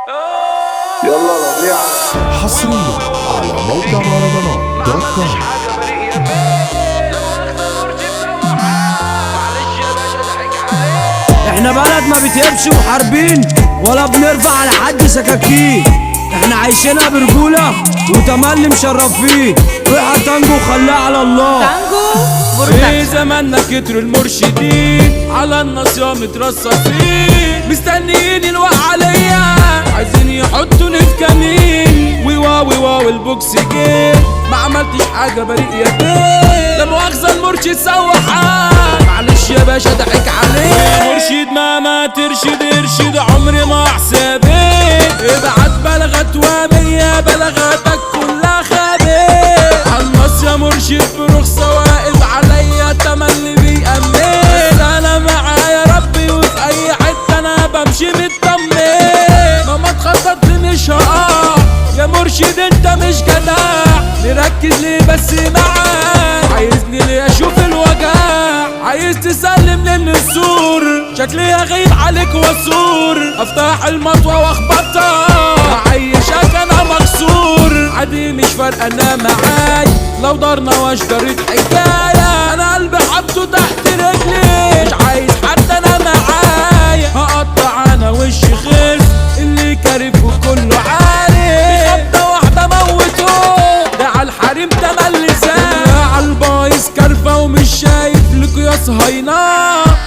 يلا ربيع حصريا على موقع مهرجانات دوت كوم. احنا بلد ما بتهبش وحاربين ولا بنرفع على حد سكاكين. احنا عايشينها برجولة وتملي مشرفين. روح تانجو وخليها على الله. تانجو في زماننا كتروا المرشدين على الناصية مترصصين، مستنيين الوقع عليا عايزين يحطوني في كمين. وواو البوكس جه ما عملتش حاجة بريء يا بيه، لا مؤاخذة المرشد سوحان معلش يا باشا ضحك عليه. مرشد ما ترشد ارشد عمري ما حسابي، ابعت بلغت وامية بلغاتك كلها خابي. عالنص يا مرشد برخصة واقف عليا تملي بيأمن، انا معايا ربي وفي اي حتة انا بمشي مطمن. ماما تخطط لي مش هقع يا مرشد انت مش جدع، نركز ليه بس معاك عايزني ليه اشوف الوجع، عايز تسلم للنسور شكلي هغيب عليك واسور، افتح المطوة واخبطها عايشك انا مكسور. عادي مش فارقة انا معاي لو دارنا واشجرة حكاية، انا قلبي حطه تحت رجلي مش عايز حد انا معايا. هقطع انا وشي خلف اللي كارف وكله عارف، خبطة واحدة موته ده عالحريم تملي زاد، عالبايظ كرفة ومش شايف لكوا يا صهاينة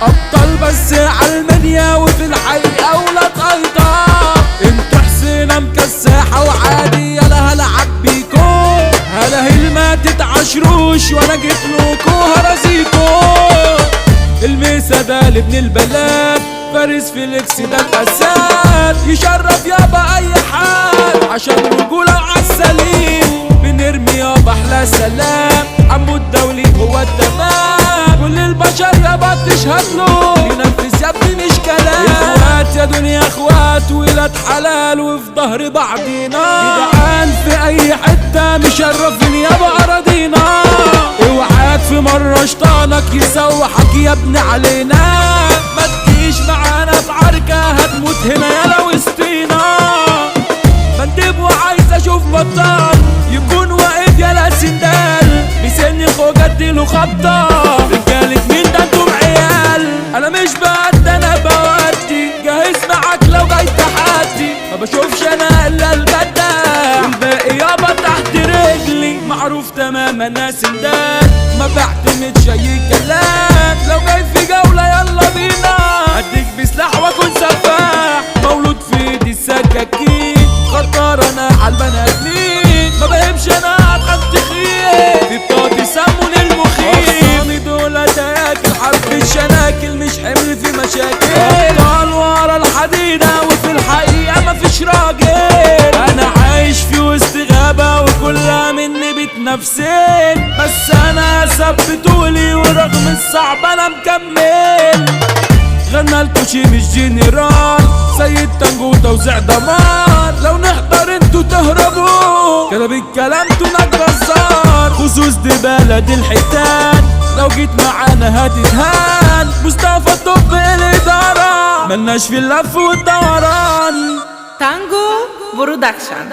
ابطال بس عالمنيا وفي الحقيقة ولاد ايضا. انتوا حسينة مكساحة وعادي يلا هلعب بيكو، هلاهيل ما تتعشروش وانا جيتلكوا هرازيكو. الميسا ده لابن البلاد فارس فيليكس ده الاسد، يشرف يابا اي حد عشان رجولة وعالسليم. بنرمي يابا احلى سلام عمو الدولي هو التمام، كل البشر يابا تشهد له ينفذ يا ابني مش كلام. اخوات يا دنيا اخوات ولاد حلال وفي ظهر بعضينا، جدعان في اي حتة مشرفين يابا اراضينا. اوعاك في مرة شطانك يسوحك يا ابني علينا، ما تجيش معانا في عركة هتموت هنا يالا وسطينا. بندب وعايز اشوف بطال يكون واقف يالا سندال، بيسني خوجة اديله خبطة رجالة مين ده انتم عيال. انا مش بقد انا بودي جاهز معاك لو جاي تحدي، ما بشوفش انا الا البدة والباقي يابا تحت رجلي. معروف تماما انا سندال ما بعتمدش اي كلام، لو جاي في جولة يلا بينا اديك بسلاح واكون سفاح. مولود في ايدي السكاكين خطر انا عالبني ادمين، ما بهمش انا عالحد تخين في بطاطي سمون المخيف. اصامي دول تاكل حرب الشناكل مش حمل في مشاكل، ابطال ورا الحديدة وفي الحقيقة مفيش راجل. انا عايش في وسط غابة وكلها مني بتنافسين، بس انا ثبتولي ورغم الصعب انا مكمل. غنى الكوشي مش جنرال سيد تانجو توزيع دمار، لو نحضر انتوا تهربوا كده بالكلام تونك جزار. خصوص دي بلد الحيتان لو جيت معانا هتتهان، مصطفى طب الادارة ملناش في اللف والدوران. تانجو برودكشن.